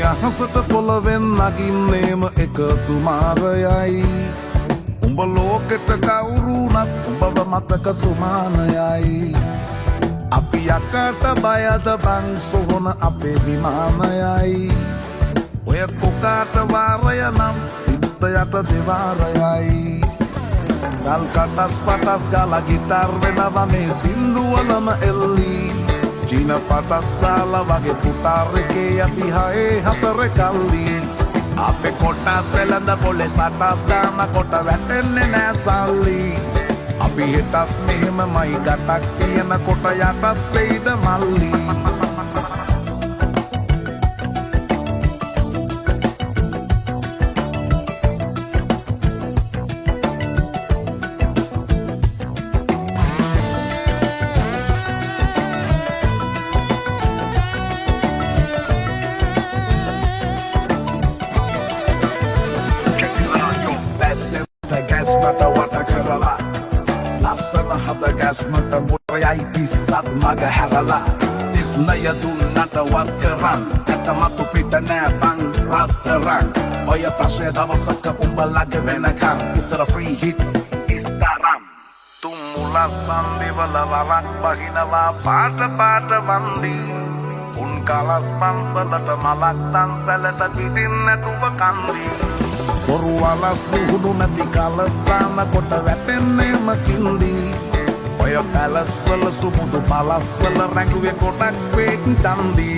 අහසට පොළවෙන් නගින්නේම එකතු මාරයයි උඹ ලෝකෙට කවුරුනත් උඹව මතක සුමානයයි අපි යකට බයද බං සොහොන අපේ විමානයයි ඔය කොකාට වාරය නම් තිත්ත යට දෙවාරයයි ගල් කටස් පටස් ගාලා ගිටාර් වෙනවා මේ සින්දුවලම එල්ලි චීන පටස් දාලා වගේ පුටාර් එකේ යටි හයේ හතර කල්ලි අපේ කොටස් වෙලඳ පොලේ සටස් ගාන කොට වැටෙන්නේ නෑ සල්ලි අපි හිටත් මෙහෙමමයි ගටක් තියෙන කොට යටත් වෙයිද මල්ලි Gasmata murayay pisat magaharala Disnaya dunata wakaran Kata matupita na bang rataran Oya tasya dawasak ka umbalage venakang Putra free hit istaram Tumulas sandi walalarak pahinala pada mandi Unkalas pansalata malaktan salata titin natuwa kandi Boru alas buhunu nati kalas tana kota වැටෙන්නේ makindi ඔය පැලස් වල සුමුදු පලස් වල රැඟුවේ කොටක් fake තන්දි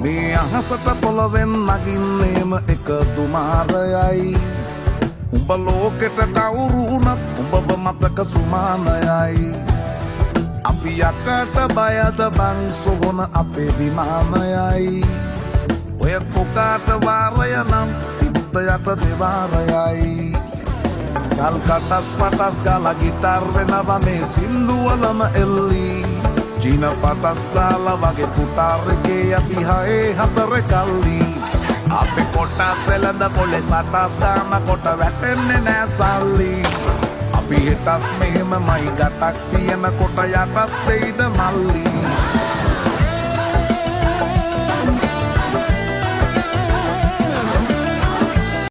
මේ අහසට පොළවෙන් නගින්නේම එකතු මාරයයි උඹ ලෝකෙට කවුරුනත් උඹව මතක සුමානයයි අපි යකට බයද බං සොහොන අපේ විමානයයි ඔය කොකාට වාරය නම් තිත්ත යට දෙවාරයයි ගල් කටස් පටස් ගාලා ගිටාර් වෙනවා මේ සින්දුවලම එල්ලි චීන පටස් දාලා වගේ පුටාර් එකේ යටි හයේ හතර කල්ලි අපේ කොටස් වෙලඳ පොලේ සටස් ගාන කොට වැටෙන්නේ නෑ සල්ලි අපි හිටත් මෙහෙමමයි ගටක් තියෙන කොට යටත් වෙයිද මල්ලි